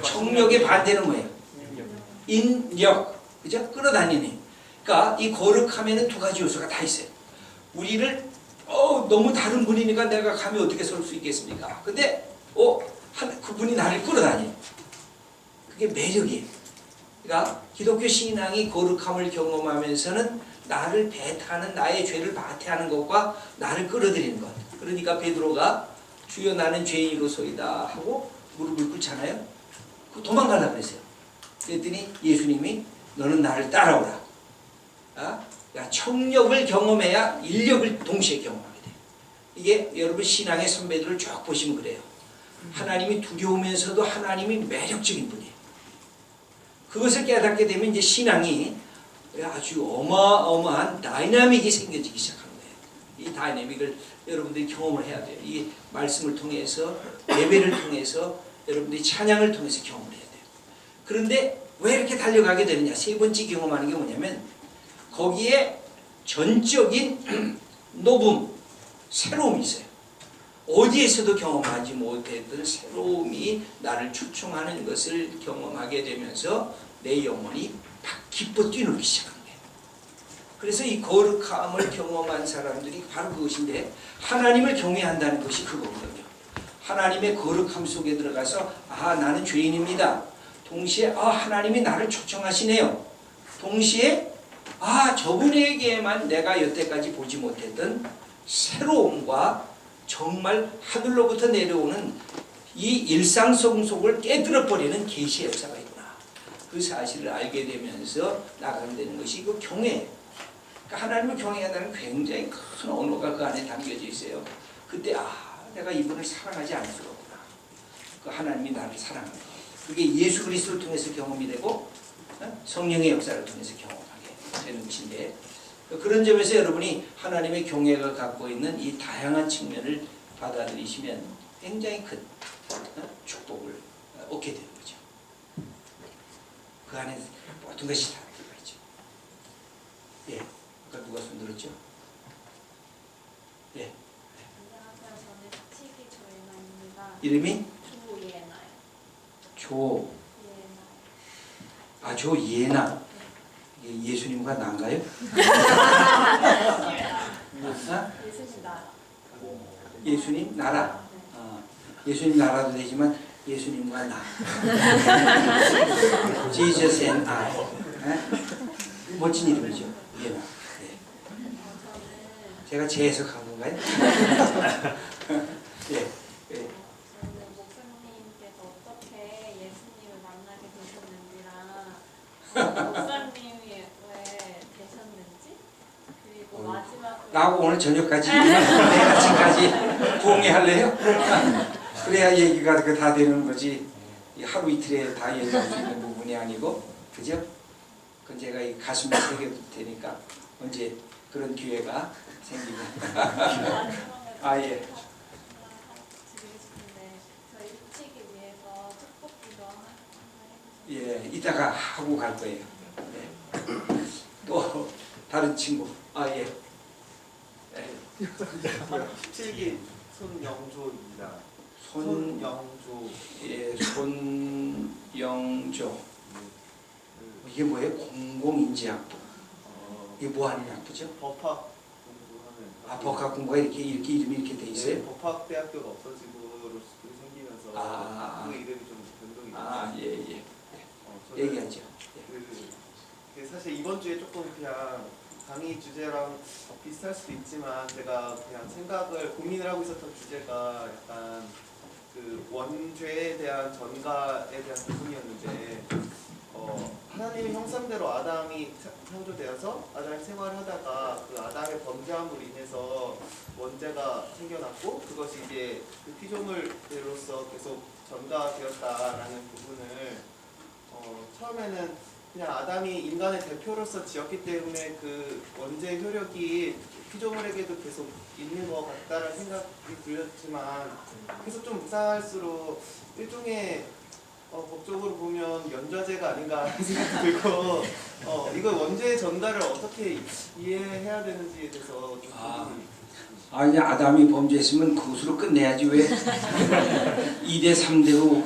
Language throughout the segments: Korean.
청력의 반대는 뭐예요? 인력. 그죠? 끌어다니는. 그러니까 이 거룩함에는 두 가지 요소가 다 있어요. 우리를 너무 다른 분이니까 내가 감히 어떻게 설 수 있겠습니까? 근데 그분이 나를 끌어다녀요. 그게 매력이에요. 그러니까 기독교 신앙이 거룩함을 경험하면서는 나를 배타하는, 나의 죄를 바태하는 것과 나를 끌어들이는 것. 그러니까 베드로가 주여 나는 죄인으로소이다 하고 무릎을 꿇잖아요. 도망가려고 그랬어요. 그랬더니 예수님이 너는 나를 따라오라. 그러니까 청력을 경험해야 인력을 동시에 경험하게 돼요. 이게 여러분 신앙의 선배들을 쭉 보시면 그래요. 하나님이 두려우면서도 하나님이 매력적인 분이에요. 그것을 깨닫게 되면 이제 신앙이 아주 어마어마한 다이나믹이 생겨지기 시작하는 거예요. 이 다이나믹을 여러분들이 경험을 해야 돼요. 이 말씀을 통해서, 예배를 통해서, 여러분들이 찬양을 통해서 경험을 해야 돼요. 그런데 왜 이렇게 달려가게 되느냐? 세 번째 경험하는 게 뭐냐면 거기에 전적인 녹음, 새로움이 있어요. 어디에서도 경험하지 못했던 새로움이 나를 초청하는 것을 경험하게 되면서 내 영혼이 기뻐 뛰놀기 시작한 거예요. 그래서 이 거룩함을 경험한 사람들이 바로 그것인데 하나님을 경외한다는 것이 그거거든요. 하나님의 거룩함 속에 들어가서 나는 죄인입니다. 동시에 하나님이 나를 초청하시네요. 동시에 저분에게만 내가 여태까지 보지 못했던 새로움과 정말 하늘로부터 내려오는 이 일상 속을 깨뜨려버리는 계시의 역사가 있구나. 그 사실을 알게 되면서 나가게 되는 것이 그 경외예요. 그러니까 하나님을 경외한다는 굉장히 큰 언어가 그 안에 담겨져 있어요. 그때 내가 이분을 사랑하지 않을 수가 없구나. 그 하나님이 나를 사랑하는 것. 그게 예수 그리스도를 통해서 경험이 되고 성령의 역사를 통해서 경험하게 되는 것인데 그런 점에서 여러분이 하나님의 경외가 갖고 있는 이 다양한 측면을 받아들이시면 굉장히 큰 축복을 얻게 되는 거죠. 그 안에 모든 것이 다 들어가 있죠. 예, 아까 누가 손 들었죠? 예. 안녕하세요. 저는 치기 조예나입니다. 이름이? 조예나요. 조예나. 예수님과 난가요? 예수님 나라. 예수님 나라. 예수님 나라도 되지만 예수님과 나. Jesus and I. 멋진 이름이죠. 예나. 네. 제가 재해석한 건가요? 예. 예. 저는 목사님께서 어떻게 예수님을 만나게 되셨는지랑 목사님이 왜 되셨는지 그리고 마지막으로 나하고 오늘 저녁까지 내일 아침까지 동의할래요? 그래야 얘기가 다 되는 거지. 하루 이틀에 다 얘기할 수 있는 부분이 아니고, 그죠? 그건 제가 이 가슴에 새겨둘 테니까 언제 그런 기회가 생기면. 예. 드리고 싶은데 저희 붙이기 위해서 축복 기도 하나 해주세요. 예, 이따가 하고 갈 거예요. 네. 또 다른 친구. 예. 17기 손영조입니다. 손영조. 예, 손영조. 이게 뭐예요? 공공인지학부. 이게 뭐 하는 학부죠? 법학 공부하는. 법학 공부가 이렇게 이름이 이렇게 돼 있어요? 네, 법학대학교가 없어지고 생기면서 그 이름이 좀 변동이 됐어요. 예. 저는 얘기하죠. 그 사실 이번 주에 조금 그냥 강의 주제랑 비슷할 수도 있지만 제가 그냥 고민을 하고 있었던 주제가 약간 그 원죄에 대한 전가에 대한 부분이었는데 하나님의 형상대로 아담이 창조되어서 아담이 생활하다가 그 아담의 범죄함으로 인해서 원죄가 생겨났고 그것이 이제 그 피조물로서 계속 전가되었다라는 부분을 처음에는 그냥 아담이 인간의 대표로서 지었기 때문에 그 원죄의 효력이 피조물에게도 계속 있는 것 같다라는 생각이 들었지만 계속 좀 묵상할수록 일종의 법적으로 보면 연좌제가 아닌가 하는 생각이 들고 이거 원죄의 전가를 어떻게 이해해야 되는지에 대해서 좀 이제 아담이 범죄했으면 그것으로 끝내야지 왜 2대 3대로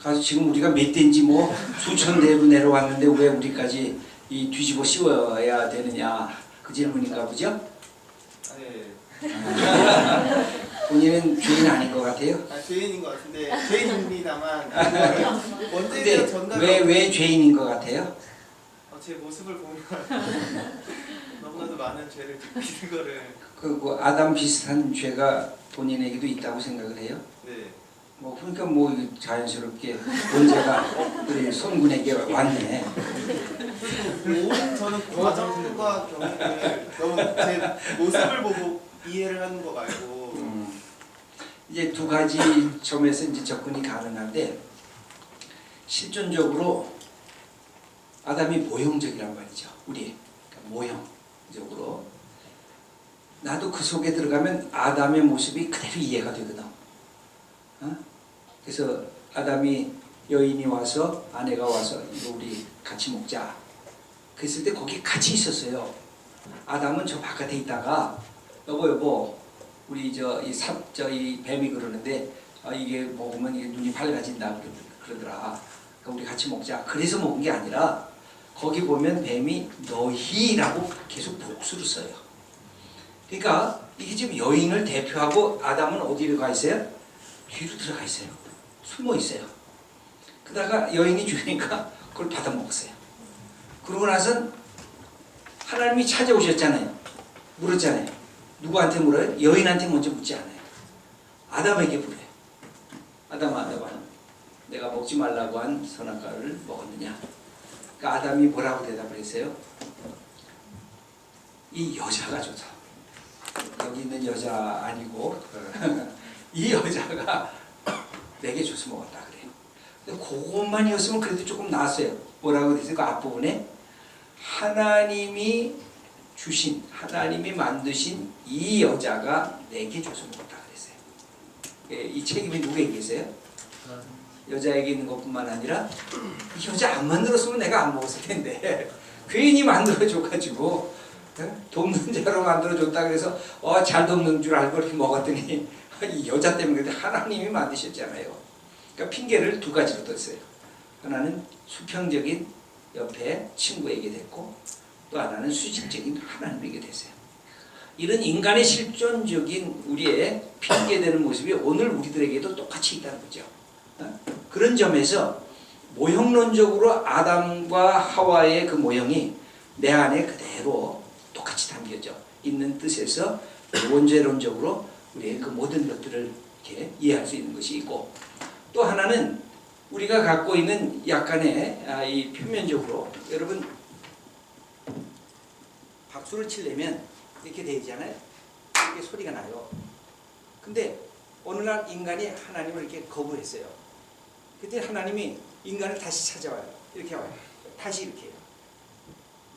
가서 지금 우리가 몇 대인지 뭐 수천 대로 내려왔는데 왜 우리까지 이 뒤집어 씌워야 되느냐 그 질문인가 보죠? 네. 본인은 죄인 아닌 것 같아요. 죄인인 것 같은데 죄인입니다만 원죄에 근데 대한 전달이 왜 죄인인 것 같아요? 제 모습을 보면 너무나도 많은 죄를 짓고 있는 거를 그 아담 비슷한 죄가 본인에게도 있다고 생각을 해요. 네. 뭐 그러니까 뭐 자연스럽게 문제가 우리 손군에게 왔네. 모든 저는 과정과 경험을 너무 제 모습을 보고 이해를 하는 거 말고 이제 두 가지 점에서 이제 접근이 가능한데 실존적으로 아담이 모형적이란 말이죠. 우리 그러니까 모형적으로 나도 그 속에 들어가면 아담의 모습이 그대로 이해가 되거든. 어? 그래서 아담이 여인이 와서 아내가 와서 이거 우리 같이 먹자. 그랬을 때 거기 같이 있었어요. 아담은 저 바깥에 있다가 여보 우리 이 뱀이 그러는데 이게 먹으면 이게 눈이 밝아진다 그러더라. 그러니까 우리 같이 먹자. 그래서 먹은 게 아니라 거기 보면 뱀이 너희라고 계속 복수를 써요. 그러니까 이게 지금 여인을 대표하고 아담은 어디로 가 있어요? 뒤로 들어가 있어요. 숨어 있어요. 그러다가 여인이 주니까 그걸 받아 먹었어요. 그러고 나선 하나님이 찾아오셨잖아요. 물었잖아요. 누구한테 물어요? 여인한테 먼저 묻지 않아요. 아담에게 물어요. 아담아, 내가 먹지 말라고 한 선악과를 먹었느냐? 그러니까 아담이 뭐라고 대답을 했어요? 이 여자가 좋다. 여기 있는 여자 아니고 이 여자가 내게 줘서 먹었다 그래요. 근데 그것만이었으면 그래도 조금 나았어요. 뭐라고 그랬어요? 그 앞부분에 하나님이 주신, 하나님이 만드신 이 여자가 내게 줘서 먹었다 그랬어요. 이 책임이 누구에게 있어요? 여자에게 있는 것뿐만 아니라 이 여자 안 만들었으면 내가 안 먹었을 텐데 괜히 만들어줘가지고 돕는 자로 만들어줬다 그래서 잘 돕는 줄 알고 이렇게 먹었더니 이 여자 때문에 하나님이 만드셨잖아요. 그러니까 핑계를 두 가지로 뒀어요. 하나는 수평적인 옆에 친구에게 됐고 또 하나는 수직적인 하나님에게 됐어요. 이런 인간의 실존적인 우리의 핑계되는 모습이 오늘 우리들에게도 똑같이 있다는 거죠. 그런 점에서 모형론적으로 아담과 하와의 그 모형이 내 안에 그대로 똑같이 담겨져 있는 뜻에서 원죄론적으로 우리의 그 모든 것들을 이렇게 이해할 수 있는 것이 있고 또 하나는 우리가 갖고 있는 약간의 이 표면적으로 여러분 박수를 치려면 이렇게 되어 있잖아요. 이렇게 소리가 나요. 근데 어느 날 인간이 하나님을 이렇게 거부했어요. 그때 하나님이 인간을 다시 찾아와요. 이렇게 와요. 다시 이렇게 해요.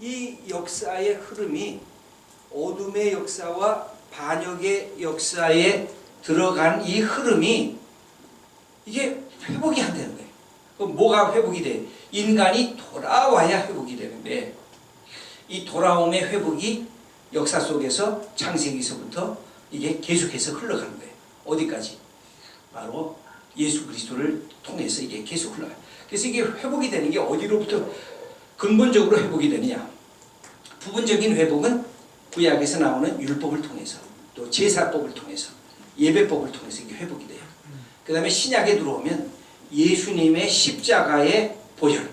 이 역사의 흐름이 어둠의 역사와 반역의 역사에 들어간 이 흐름이 이게 회복이 안 되는 거예요. 그럼 뭐가 회복이 돼? 인간이 돌아와야 회복이 되는데 이 돌아옴의 회복이 역사 속에서 창세기서부터 이게 계속해서 흘러가는 거예요. 어디까지? 바로 예수 그리스도를 통해서 이게 계속 흘러가요. 그래서 이게 회복이 되는 게 어디로부터 근본적으로 회복이 되느냐? 부분적인 회복은 구약에서 나오는 율법을 통해서 또 제사법을 통해서 예배법을 통해서 이게 회복이 돼요. 그 다음에 신약에 들어오면 예수님의 십자가의 보혈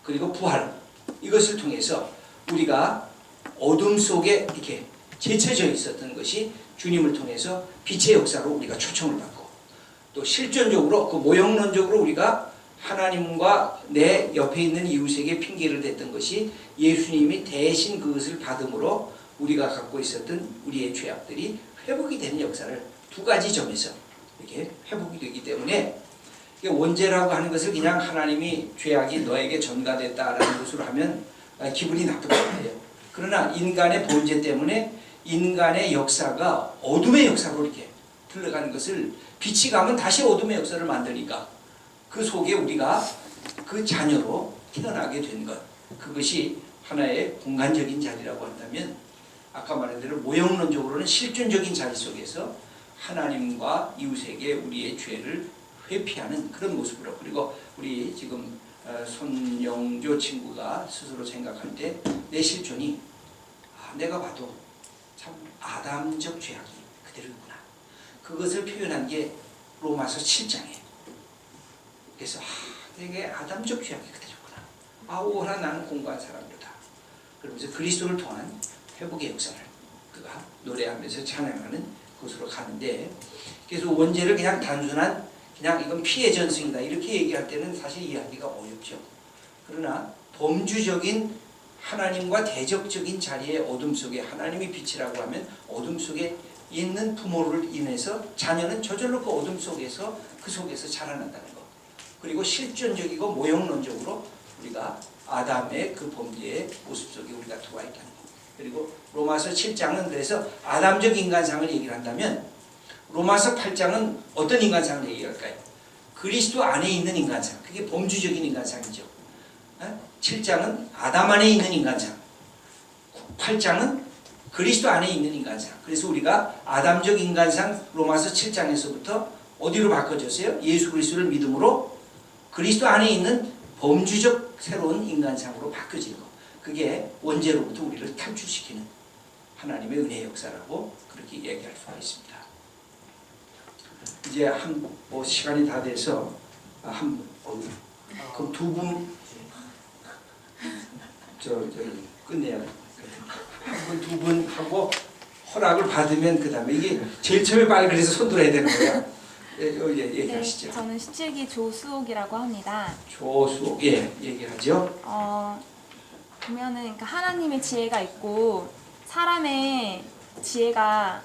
그리고 부활 이것을 통해서 우리가 어둠 속에 이렇게 제쳐져 있었던 것이 주님을 통해서 빛의 역사로 우리가 초청을 받고 또 실존적으로 그 모형론적으로 우리가 하나님과 내 옆에 있는 이웃에게 핑계를 댔던 것이 예수님이 대신 그것을 받음으로 우리가 갖고 있었던 우리의 죄악들이 회복이 되는 역사를 두 가지 점에서 이렇게 회복이 되기 때문에 원죄라고 하는 것을 그냥 하나님이 죄악이 너에게 전가됐다라는 것으로 하면 기분이 나쁠 것 같아요. 그러나 인간의 본죄 때문에 인간의 역사가 어둠의 역사로 이렇게 들어가는 것을 빛이 가면 다시 어둠의 역사를 만드니까 그 속에 우리가 그 자녀로 태어나게 된 것 그것이 하나의 공간적인 자리라고 한다면 아까 말한 대로 모형론적으로는 실존적인 자리 속에서 하나님과 이웃에게 우리의 죄를 회피하는 그런 모습으로. 그리고 우리 지금 손영조 친구가 스스로 생각할 때 내 실존이 내가 봐도 참 아담적 죄악이 그대로 있구나. 그것을 표현한 게 로마서 7장이에요. 그래서 되게 아담적 죄악이 그대로 있구나. 오라 나는 공부한 사람이다. 그러면서 그리스도를 통한 회복의 역사를 그가 노래하면서 찬양하는 곳으로 가는데, 그래서 원죄를 그냥 단순한 그냥 이건 피해 전승이다 이렇게 얘기할 때는 사실 이해하기가 어렵죠. 그러나 범주적인 하나님과 대적적인 자리의 어둠 속에 하나님의 빛이라고 하면 어둠 속에 있는 부모를 인해서 자녀는 저절로 그 어둠 속에서 그 속에서 자라난다는 것. 그리고 실존적이고 모형론적으로 우리가 아담의 그 범죄의 모습 속에 우리가 들어와 있다는 것. 그리고 로마서 7장은 그래서 아담적 인간상을 얘기를 한다면 로마서 8장은 어떤 인간상을 얘기할까요? 그리스도 안에 있는 인간상. 그게 범주적인 인간상이죠. 7장은 아담 안에 있는 인간상, 8장은 그리스도 안에 있는 인간상. 그래서 우리가 아담적 인간상 로마서 7장에서부터 어디로 바꿔졌어요? 예수 그리스도를 믿음으로 그리스도 안에 있는 범주적 새로운 인간상으로 바뀌어진 것. 그게 원죄로부터 우리를 탈출시키는 하나님의 은혜의 역사라고 그렇게 얘기할 수가 있습니다. 이제 뭐 시간이 다 돼서 그럼 두 분 끝내야 돼. 두 분 하고 허락을 받으면 그 다음에 이게 제일 처음에 빨리 그래서 손 들어야 되는 거야. 얘기하시죠. 네, 저는 17기 조수옥이라고 합니다. 조수옥, 얘기하죠. 보면은 그러니까 하나님의 지혜가 있고 사람의 지혜가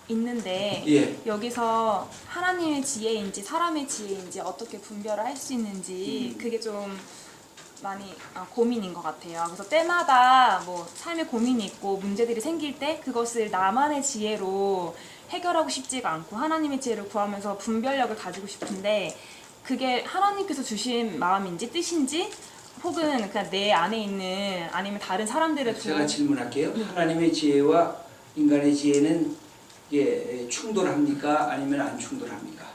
있는데 여기서 하나님의 지혜인지 사람의 지혜인지 어떻게 분별을 할 수 있는지 그게 좀 많이 고민인 것 같아요. 그래서 때마다 뭐 삶에 고민이 있고 문제들이 생길 때 그것을 나만의 지혜로 해결하고 싶지가 않고 하나님의 지혜를 구하면서 분별력을 가지고 싶은데 그게 하나님께서 주신 마음인지 뜻인지 혹은 그냥 내 안에 있는 아니면 다른 사람들의 제가 질문할게요. 하나님의 지혜와 인간의 지혜는 충돌합니까? 아니면 안 충돌합니까?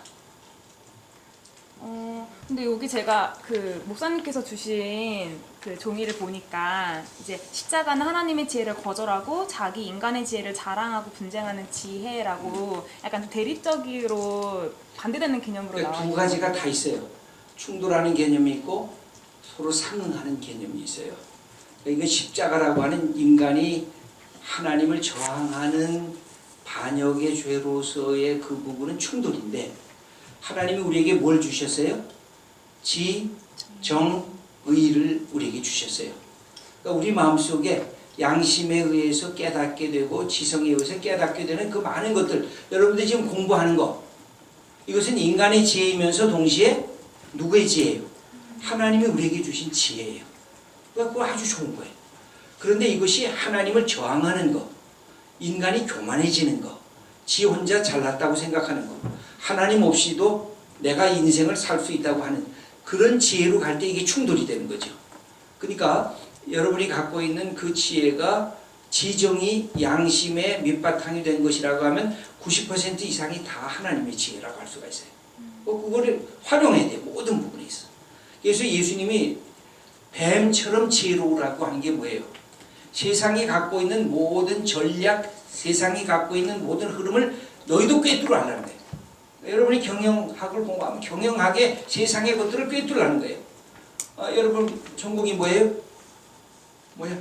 근데 여기 제가 그 목사님께서 주신 그 종이를 보니까 이제 십자가는 하나님의 지혜를 거절하고 자기 인간의 지혜를 자랑하고 분쟁하는 지혜라고 약간 좀 대립적으로 반대되는 개념으로 나와요. 두 가지가 다 있어요. 충돌하는 개념이 있고 서로 상응하는 개념이 있어요. 이거 십자가라고 하는 인간이 하나님을 저항하는 반역의 죄로서의 그 부분은 충돌인데 하나님이 우리에게 뭘 주셨어요? 지, 정, 의를 우리에게 주셨어요. 그러니까 우리 마음속에 양심에 의해서 깨닫게 되고 지성에 의해서 깨닫게 되는 그 많은 것들, 여러분들이 지금 공부하는 거, 이것은 인간의 지혜이면서 동시에 누구의 지혜예요? 하나님이 우리에게 주신 지혜예요. 그러니까 그거 아주 좋은 거예요. 그런데 이것이 하나님을 저항하는 거, 인간이 교만해지는 거, 지 혼자 잘났다고 생각하는 거, 하나님 없이도 내가 인생을 살 수 있다고 하는 그런 지혜로 갈 때 이게 충돌이 되는 거죠. 그러니까 여러분이 갖고 있는 그 지혜가 지정이 양심의 밑바탕이 된 것이라고 하면 90% 이상이 다 하나님의 지혜라고 할 수가 있어요. 그거를 활용해야 돼요. 모든 부분에 있어. 그래서 예수님이 뱀처럼 지혜로우라고 하는 게 뭐예요? 세상이 갖고 있는 모든 전략, 세상이 갖고 있는 모든 흐름을 너희도 꿰뚫어 하려는 거예요. 여러분이 경영학을 공부하면 경영학의 세상의 것들을 꿰뚫으라는 거예요. 여러분 전공이 뭐예요? 뭐야?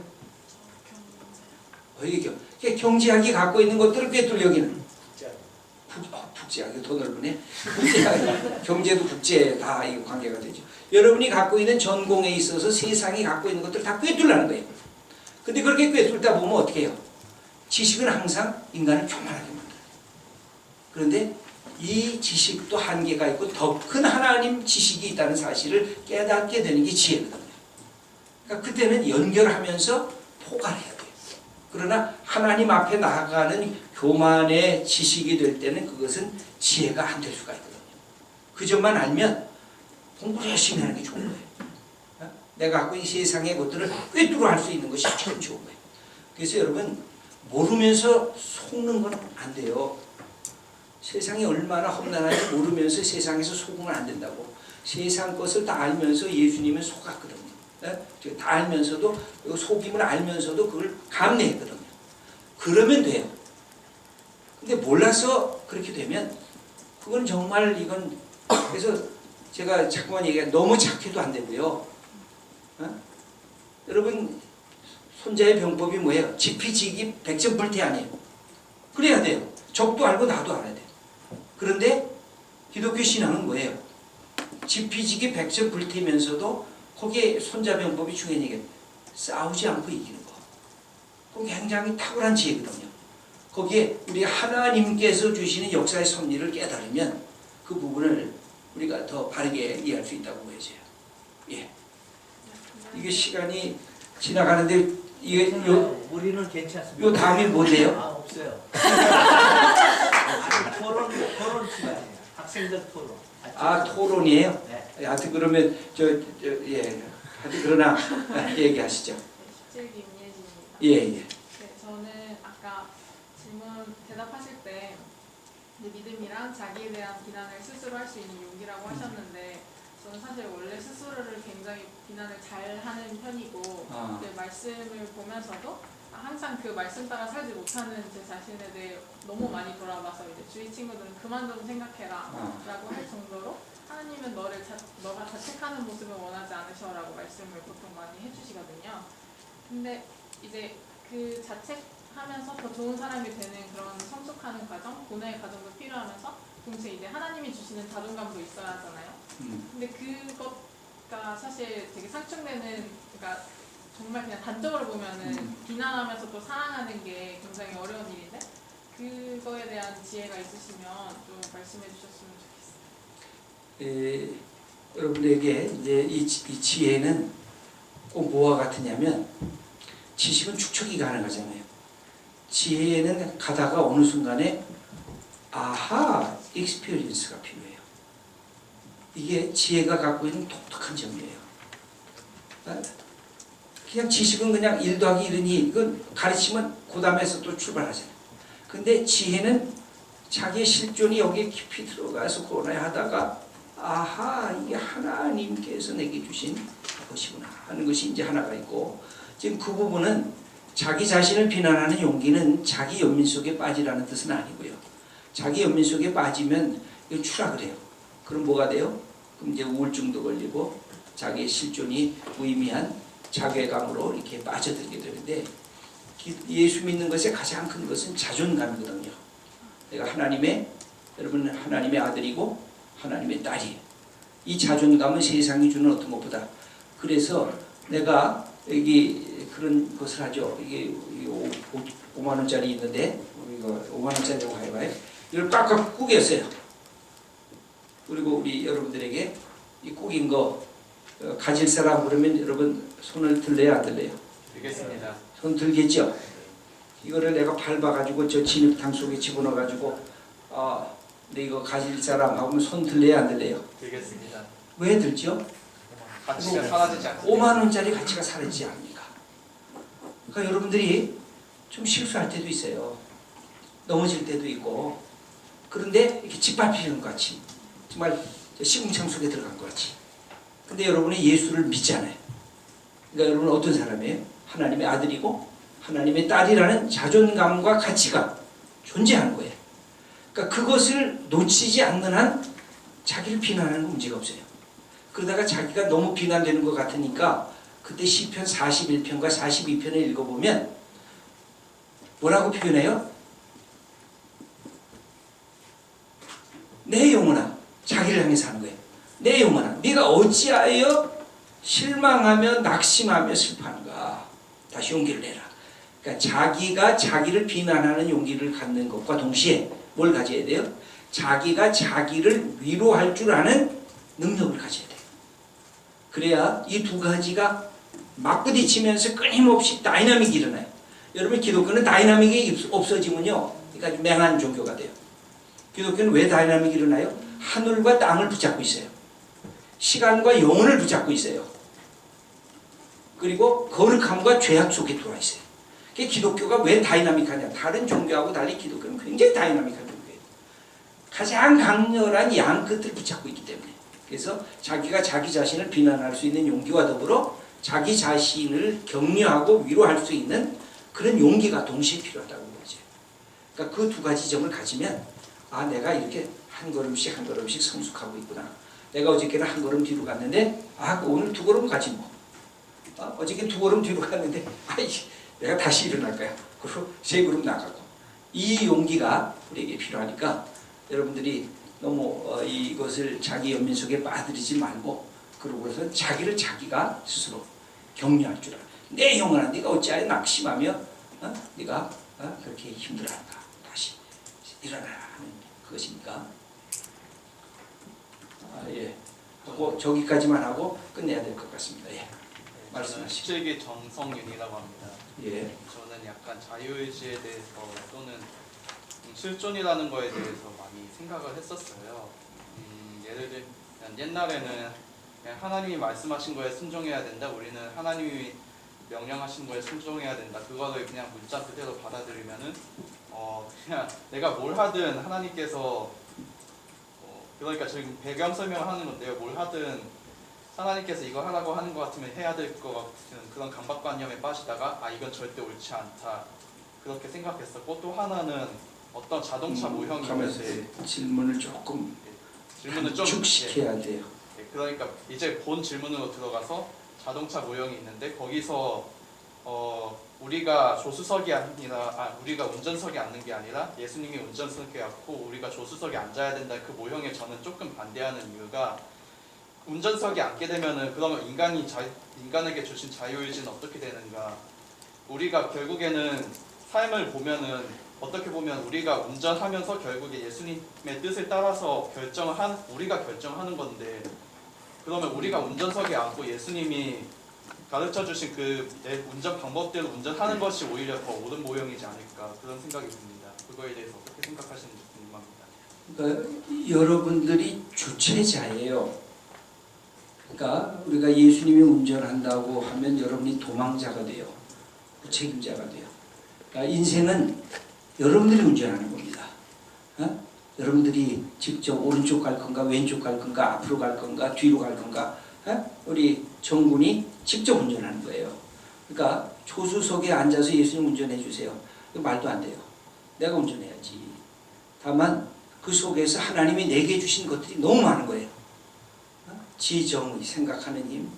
이게 경제학이 갖고 있는 것들을 꿰뚫 여기는 국제학이 더 넓으네. 국제학, 경제도 국제 다 이거 관계가 되죠. 여러분이 갖고 있는 전공에 있어서 세상이 갖고 있는 것들을 다 꿰뚫으라는 거예요. 근데 그렇게 꿰뚫다 보면 어떻게 해요? 지식은 항상 인간을 교만하게 만들어요. 그런데 이 지식도 한계가 있고 더 큰 하나님 지식이 있다는 사실을 깨닫게 되는 게 지혜거든요. 그러니까 그때는 연결하면서 포괄해야 돼요. 그러나 하나님 앞에 나아가는 교만의 지식이 될 때는 그것은 지혜가 안 될 수가 있거든요. 그 점만 알면 공부를 열심히 하는 게 좋은 거예요. 내가 갖고 있는 세상의 것들을 꿰뚫어 할 수 있는 것이 참 좋은 거예요. 그래서 여러분 모르면서 속는 건 안 돼요. 세상이 얼마나 험난한지 모르면서 세상에서 속으면 안 된다고. 세상 것을 다 알면서 예수님은 속았거든요. 다 알면서도 속임을 알면서도 그걸 감내했거든요. 그러면 돼요. 근데 몰라서 그렇게 되면 그건 정말 이건 그래서 제가 자꾸만 얘기해 너무 착해도 안 되고요. 여러분 손자의 병법이 뭐예요? 지피지기 백전불태 아니에요. 그래야 돼요. 적도 알고 나도 알아야 돼요. 그런데 기독교 신앙은 뭐예요? 지피지기 백전불태면서도 거기에 손자병법이 중요한 얘기예요. 싸우지 않고 이기는 거. 그건 굉장히 탁월한 지혜거든요. 거기에 우리 하나님께서 주시는 역사의 섭리를 깨달으면 그 부분을 우리가 더 바르게 이해할 수 있다고 보여져요. 예. 이게 시간이 지나가는데 이게 우리는 괜찮습니다. 요 다음이 뭐예요? 없어요. 토론 시간이에요. 학생들 토론. 토론이에요? 네. 하여튼 그러면 예. 하여튼 그러나 얘기하시죠. 17기 임예진입니다. 예. 네, 저는 아까 질문 대답하실 때 믿음이랑 자기에 대한 비난을 스스로 할 수 있는 용기라고 하셨는데 저는 사실 원래 스스로를 굉장히 비난을 잘 하는 편이고 말씀을 보면서도 항상 그 말씀 따라 살지 못하는 제 자신에 대해 너무 많이 돌아봐서 이제 주위 친구들은 그만 좀 생각해라 라고 할 정도로 하나님은 너가 자책하는 모습을 원하지 않으셔라고 말씀을 보통 많이 해주시거든요. 근데 이제 그 자책하면서 더 좋은 사람이 되는 그런 성숙하는 과정, 고뇌의 과정도 필요하면서 동시에 이제 하나님이 주시는 자존감도 있어야 하잖아요. 근데 그것과 사실 되게 상충되는, 그러니까 정말 그냥 단적으로 보면은 비난하면서 또 사랑하는 게 굉장히 어려운 일인데 그거에 대한 지혜가 있으시면 좀 말씀해 주셨으면 좋겠어요. 여러분에게 이제 이 지혜는 꼭 뭐와 같으냐면 지식은 축적이 가능하잖아요. 지혜는 가다가 어느 순간에 아하 익스피리언스가 필요해요. 이게 지혜가 갖고 있는 독특한 점이에요. 그냥 지식은 그냥 1 더하기 1은 2 이건 가르치면 그 다음에서 또 출발하잖아요. 근데 지혜는 자기의 실존이 여기에 깊이 들어가서 고뇌 하다가 아하 이게 하나님께서 내게 주신 것이구나 하는 것이 이제 하나가 있고, 지금 그 부분은 자기 자신을 비난하는 용기는 자기 연민 속에 빠지라는 뜻은 아니고요. 자기 연민 속에 빠지면 이거 추락을 해요. 그럼 뭐가 돼요? 그럼 이제 우울증도 걸리고 자기의 실존이 무의미한 자괴감으로 이렇게 빠져들게 되는데, 예수 믿는 것의 가장 큰 것은 자존감이거든요. 내가 여러분 하나님의 아들이고 하나님의 딸이에요. 이 자존감은 세상이 주는 어떤 것보다. 그래서 내가 여기 그런 것을 하죠. 이게 5만 원짜리 있는데 이거 5만 원짜리라고 해봐요. 이걸 꽉꽉 꾸겼어요. 그리고 우리 여러분들에게 이 꾸긴 거 가질 사람 그러면 여러분 손을 들래요, 안 들래요? 되겠습니다. 손 들겠죠? 이거를 내가 밟아가지고 저 진흙탕 속에 집어넣어가지고 근데 이거 가질 사람 하면 손 들래요, 안 들래요? 되겠습니다. 왜 들죠? 가치가 사라지지 않습니다. 5만 원짜리 가치가 사라지지 않습니까? 그러니까 여러분들이 좀 실수할 때도 있어요. 넘어질 때도 있고. 그런데 이렇게 짓밟히는 것 같이 정말 시궁창 속에 들어간 것 같이. 근데 여러분이 예수를 믿잖아요. 그러니까 여러분은 어떤 사람이에요? 하나님의 아들이고 하나님의 딸이라는 자존감과 가치가 존재하는 거예요. 그러니까 그것을 놓치지 않는 한 자기를 비난하는 문제가 없어요. 그러다가 자기가 너무 비난되는 것 같으니까 그때 시편 41편과 42편을 읽어보면 뭐라고 표현해요? 내 영혼아, 자기를 향해서 하는 거예요. 내 영혼아, 네가 어찌하여 실망하며 낙심하며 슬퍼하는가? 다시 용기를 내라. 그러니까 자기가 자기를 비난하는 용기를 갖는 것과 동시에 뭘 가져야 돼요? 자기가 자기를 위로할 줄 아는 능력을 가져야 돼요. 그래야 이 두 가지가 맞부딪히면서 끊임없이 다이나믹이 일어나요. 여러분 기독교는 다이나믹이 없어지면요, 그러니까 맹한 종교가 돼요. 기독교는 왜 다이나믹이 일어나요? 하늘과 땅을 붙잡고 있어요. 시간과 영혼을 붙잡고 있어요. 그리고 거룩함과 죄악 속에 들어와 있어요. 기독교가 왜 다이나믹하냐? 다른 종교하고 달리 기독교는 굉장히 다이나믹한 종교예요. 가장 강렬한 양 끝을 붙잡고 있기 때문에. 그래서 자기가 자기 자신을 비난할 수 있는 용기와 더불어 자기 자신을 격려하고 위로할 수 있는 그런 용기가 동시에 필요하다고 그러죠. 그러니까 그 두 가지 점을 가지면 아, 내가 이렇게 한 걸음씩 한 걸음씩 성숙하고 있구나. 내가 어저께는 한 걸음 뒤로 갔는데 아, 오늘 두 걸음 가지 뭐. 어저께 두 걸음 뒤로 갔는데 아이, 내가 다시 일어날 거야. 그리고 세 걸음 나가고. 이 용기가 우리에게 필요하니까 여러분들이 너무 이것을 자기 연민 속에 빠뜨리지 말고 그러고서 자기를 자기가 스스로 격려할 줄 알아. 내 영혼아, 네가 어찌하여 낙심하며 네가 그렇게 힘들어한다. 다시 일어나라 하는 그것이니까. 예. 하고 저기까지만 하고 끝내야 될 것 같습니다. 예. 말씀하시죠. 17기 정성윤이라고 합니다. 예. 저는 약간 자유의지에 대해서 또는 실존이라는 거에 대해서 많이 생각을 했었어요. 예를 들면 옛날에는 그냥 하나님이 말씀하신 거에 순종해야 된다. 우리는 하나님이 명령하신 거에 순종해야 된다. 그거를 그냥 문자 그대로 받아들이면은 그냥 내가 뭘 하든 하나님께서 그러니까 지금 배경 설명을 하는 건데요. 뭘 하든 하나님께서 이거 하라고 하는 것 같으면 해야 될 것 같은 그런 강박관념에 빠지다가 아, 이건 절대 옳지 않다. 그렇게 생각했었고, 또 하나는 어떤 자동차 모형이 있는데 질문을 조금 질문을 좀 축시켜야 돼요. 그러니까 이제 본 질문으로 들어가서 자동차 모형이 있는데 거기서 우리가 조수석이 아니라 우리가 운전석에 앉는 게 아니라 예수님이 운전석에 앉고 우리가 조수석에 앉아야 된다. 그 모형에 저는 조금 반대하는 이유가 운전석에 앉게 되면은 그러면 인간에게 주신 자유의지는 어떻게 되는가? 우리가 결국에는 삶을 보면은 어떻게 보면 우리가 운전하면서 결국에 예수님의 뜻을 따라서 우리가 결정하는 건데, 그러면 우리가 운전석에 앉고 예수님이 가르쳐 주신 그 내 운전 방법대로 운전하는 것이 오히려 더 옳은 모형이지 않을까, 그런 생각이 듭니다. 그거에 대해서 어떻게 생각하시는지 궁금합니다. 그러니까 여러분들이 주체자예요. 그러니까 우리가 예수님이 운전한다고 하면 여러분이 도망자가 돼요. 책임자가 돼요. 그러니까 인생은 여러분들이 운전하는 겁니다. 여러분들이 직접 오른쪽 갈 건가, 왼쪽 갈 건가, 앞으로 갈 건가, 뒤로 갈 건가, 우리 정군이 직접 운전하는 거예요. 그러니까 조수석에 앉아서 예수님 운전해 주세요. 말도 안 돼요. 내가 운전해야지. 다만 그 속에서 하나님이 내게 주신 것들이 너무 많은 거예요. 지정의, 생각하는 힘,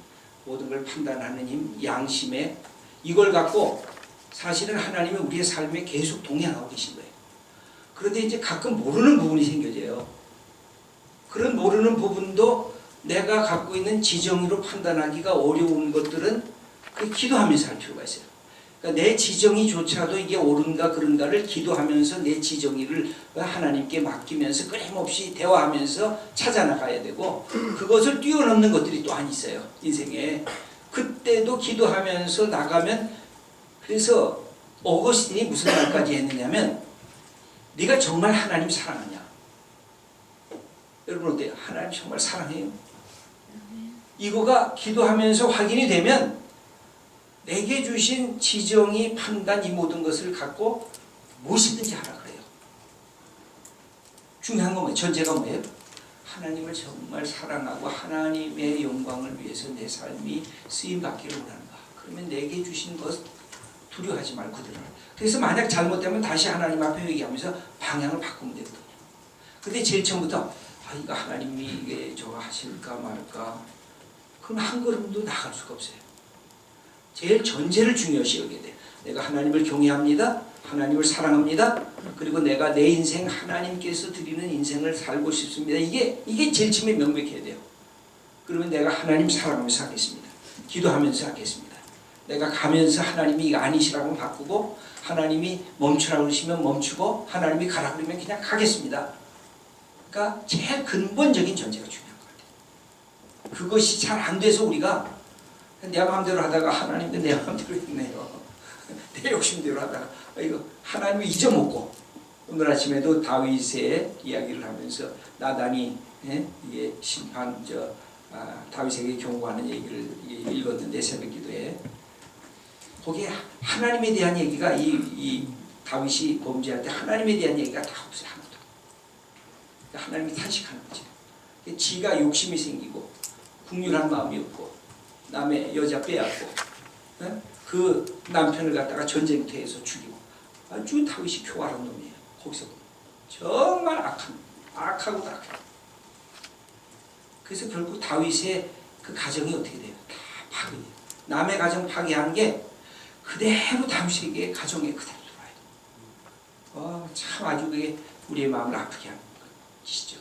모든 걸 판단하는 힘, 양심에, 이걸 갖고 사실은 하나님은 우리의 삶에 계속 동행하고 계신 거예요. 그런데 이제 가끔 모르는 부분이 생겨져요. 그런 모르는 부분도 내가 갖고 있는 지정의로 판단하기가 어려운 것들은 기도하면서 할 필요가 있어요. 그러니까 내 지정의조차도 이게 옳은가 그른가를 기도하면서 내 지정의를 하나님께 맡기면서 끊임없이 대화하면서 찾아나가야 되고, 그것을 뛰어넘는 것들이 또한 있어요. 인생에. 그때도 기도하면서 나가면, 그래서 어거스틴이 무슨 말까지 했느냐면, 네가 정말 하나님 사랑하냐? 여러분 어때요? 하나님 정말 사랑해요? 이거가 기도하면서 확인이 되면 내게 주신 지정이, 판단, 이 모든 것을 갖고 무엇이든지 하라 그래요. 중요한 건 뭐예요? 전제가 뭐예요? 하나님을 정말 사랑하고 하나님의 영광을 위해서 내 삶이 쓰임받기를 원하는가. 그러면 내게 주신 것 두려워하지 말고 들어라. 그래서 만약 잘못되면 다시 하나님 앞에 회개하면서 방향을 바꾸면 되거든요. 근데 제일 처음부터 이거 하나님이 이게 저거 하실까 말까, 그럼 한 걸음도 나갈 수가 없어요. 제일 전제를 중요시 여겨야 돼요. 내가 하나님을 경외합니다. 하나님을 사랑합니다. 그리고 내가 내 인생 하나님께서 드리는 인생을 살고 싶습니다. 이게 제일 처음에 명백해야 돼요. 그러면 내가 하나님 사랑하면서 하겠습니다. 기도하면서 하겠습니다. 내가 가면서 하나님이 이거 아니시라고 바꾸고, 하나님이 멈추라고 그러시면 멈추고, 하나님이 가라고 그러면 그냥 가겠습니다. 그러니까 제일 근본적인 전제가 중요한 것 같아요. 그것이 잘 안 돼서 우리가 내 마음대로 하다가 하나님도 내 마음대로 했네요. 내 욕심대로 하다가 이거 하나님을 잊어먹고, 오늘 아침에도 다윗의 이야기를 하면서 나단이 이게 심판 다윗에게 경고하는 얘기를 읽었는데 새벽 기도에 거기에 하나님에 대한 얘기가 이 다윗이 범죄할 때 하나님에 대한 얘기가 다 없어요. 하나도. 하나님이 탄식하는 거죠. 지가 욕심이 생기고 국률한 마음이 없고 남의 여자 빼앗고 그 남편을 갖다가 전쟁터에서 죽이고 아주 다윗이 교활한 놈이에요. 거기서 정말 악하고도 악해. 그래서 결국 다윗의 그 가정이 어떻게 돼요? 다 파괴돼요. 남의 가정 파괴하는 게 그대로 다윗에게 가정에 그대로 들어와요. 참 아주 그게 우리의 마음을 아프게 하는 것이죠.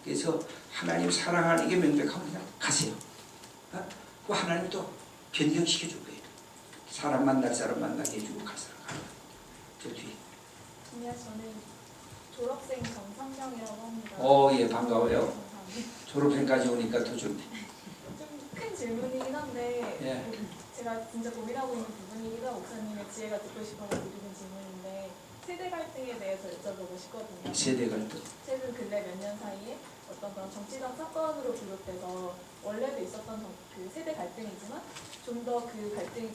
그래서 하나님 사랑하는 게 명백하면 그냥 가세요. 그 하나님 또 변경시켜줄 거예요. 사람 만날 사람 만나게 해주고 갈 사람 가요. 저 뒤에. 안녕하세요. 저는 졸업생 정상경이라고 합니다. 예, 반가워요. 졸업생까지 오니까 더 좋네. 좀 큰 질문이긴 한데 예. 제가 진짜 고민하고 있는 부분이기도 하고 목사님의 지혜가 듣고 싶어서 드리는 질문인데 세대 갈등에 대해서 여쭤보고 싶거든요. 세대 갈등. 최근 근래 몇 년 사이에 어떤 그런 정치적 사건으로 비롯돼서 원래도 있었던 그 세대 갈등이지만 좀 더 그 갈등이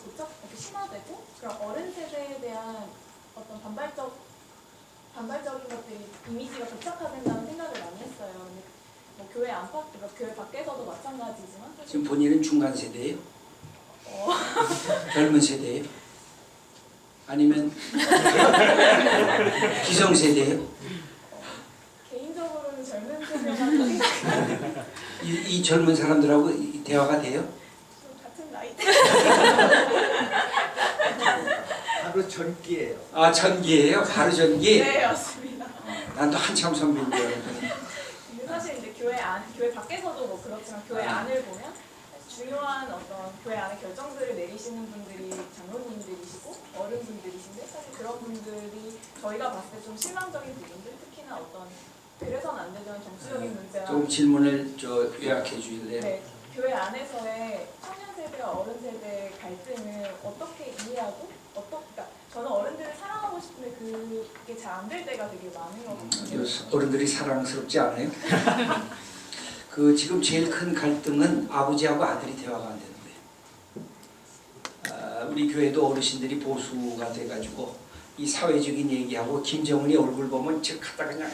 심화되고 그런 어른 세대에 대한 어떤 반발적인 것들이 이미지가 도착화된다는 생각을 많이 했어요. 근데 뭐 교회 안팎, 그러니까 교회 밖에서도 마찬가지지만 지금 본인은 중간 세대예요? 젊은 세대예요? 아니면 기성 세대예요? 개인적으로는 젊은 세대가 이 젊은 사람들하고 대화가 돼요? 좀 같은 나이대. 바로 전기예요. 전기예요? 바로 전기? 네, 맞습니다. 난 또 한참 선배인 줄 알았더니. 근데 사실 이제 교회 밖에서도 뭐 그렇지만 교회 안을 보면 중요한 어떤 교회 안에 결정들을 내리시는 분들이 장로님들이시고 어른분들이신데 사실 그런 분들이 저희가 봤을 때 좀 실망적인 부분들 특히나 어떤 그래서는 안 되는 정치적인 문제와 조금 질문을 요약해 주실래요? 네, 교회 안에서의 청년 세대와 어른 세대의 갈등을 어떻게 이해하고 그러니까 저는 어른들을 사랑하고 싶은데 그게 잘 안 될 때가 되게 많은 것 같아요. 어른들이 사랑스럽지 않아요? 지금 제일 큰 갈등은 아버지하고 아들이 대화가 안 되는 거예요. 우리 교회도 어르신들이 보수가 돼가지고 이 사회적인 얘기하고 김정은이 얼굴 보면 즉 갖다 그냥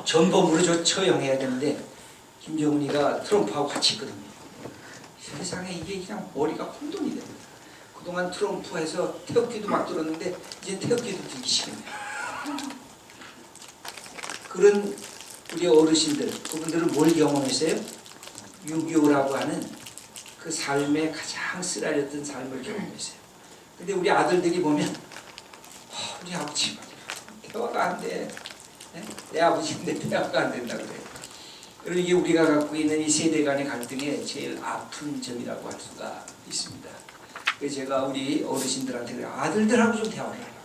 전범으로 처형해야 되는데 김정은이가 트럼프하고 같이 있거든요. 세상에 이게 그냥 머리가 혼돈이 됩니다. 그동안 트럼프에서 태극기도 막 들었는데 이제 태극기도 들기 싫네요. 그런 우리 어르신들, 그분들은 뭘 경험했어요? 6.25라고 하는 그 삶의 가장 쓰라렸던 삶을 경험했어요. 근데 우리 아들들이 보면 우리 아버지 대화가 안 돼. 내 아버지인데 대화가 안 된다 그래요. 그리고 이게 우리가 갖고 있는 이 세대 간의 갈등의 제일 아픈 점이라고 할 수가 있습니다. 그래서 제가 우리 어르신들한테 그래요. 아들들하고 좀 대화를 하라고.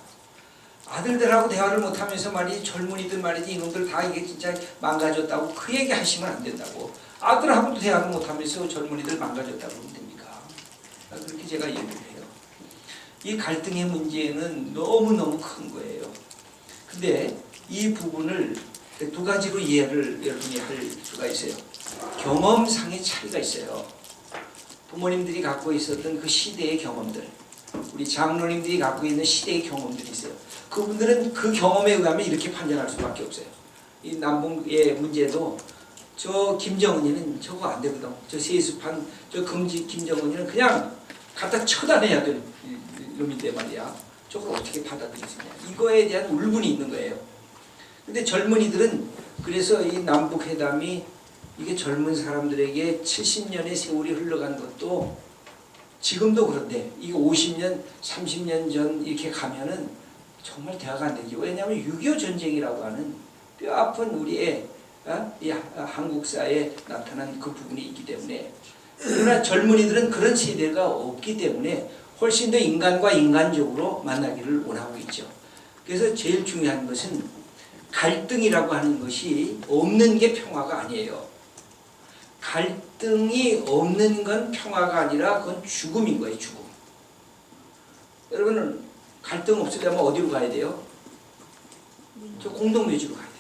아들들하고 대화를 못하면서 말이지 젊은이들 말이지 이놈들 다 이게 진짜 망가졌다고 그 얘기 하시면 안 된다고. 아들하고도 대화를 못하면서 젊은이들 망가졌다고 그러면 됩니까? 그렇게 제가 얘기를 해요. 이 갈등의 문제는 너무너무 큰 거예요. 근데 이 부분을 두 가지로 이해를 여러분이 할 수가 있어요. 경험상의 차이가 있어요. 부모님들이 갖고 있었던 그 시대의 경험들, 우리 장로님들이 갖고 있는 시대의 경험들이 있어요. 그분들은 그 경험에 의하면 이렇게 판단할 수밖에 없어요. 이 남북의 문제도 저 김정은이는 저거 안 되거든. 저 세습한 저 금지 김정은이는 그냥 갖다 처단해야 될 놈인데 말이야. 저걸 어떻게 받아들이느냐. 이거에 대한 울분이 있는 거예요. 근데 젊은이들은 그래서 이 남북회담이 이게 젊은 사람들에게 70년의 세월이 흘러간 것도 지금도 그런데 이게 50년, 30년 전 이렇게 가면은 정말 대화가 안 되죠. 왜냐하면 6.25 전쟁이라고 하는 뼈아픈 우리의 이 한국사에 나타난 그 부분이 있기 때문에 그러나 젊은이들은 그런 세대가 없기 때문에 훨씬 더 인간과 인간적으로 만나기를 원하고 있죠. 그래서 제일 중요한 것은 갈등이라고 하는 것이 없는 게 평화가 아니에요. 갈등이 없는 건 평화가 아니라 그건 죽음인 거예요. 죽음. 여러분은 갈등 없으려면 어디로 가야 돼요? 저 공동묘지로 가야 돼요.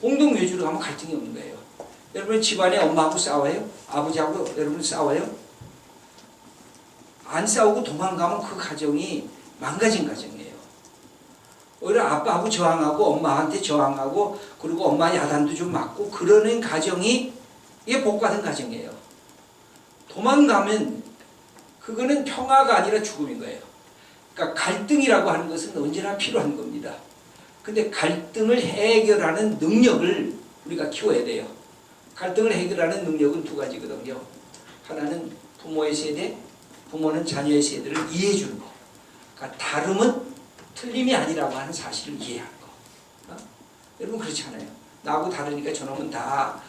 공동묘지로 가면 갈등이 없는 거예요. 여러분 집안에 엄마하고 싸워요? 아버지하고 여러분 싸워요? 안 싸우고 도망가면 그 가정이 망가진 가정이에요. 오히려 아빠하고 저항하고 엄마한테 저항하고 그리고 엄마 야단도 좀 맞고 그러는 가정이 이게 복받은 가정이에요. 도망가면 그거는 평화가 아니라 죽음인 거예요. 그러니까 갈등이라고 하는 것은 언제나 필요한 겁니다. 근데 갈등을 해결하는 능력을 우리가 키워야 돼요. 갈등을 해결하는 능력은 두 가지거든요. 하나는 부모의 세대, 부모는 자녀의 세대를 이해해 주는 거. 그러니까 다름은 틀림이 아니라고 하는 사실을 이해하는 거. 여러분 그렇지 않아요? 나하고 다르니까 저놈은 다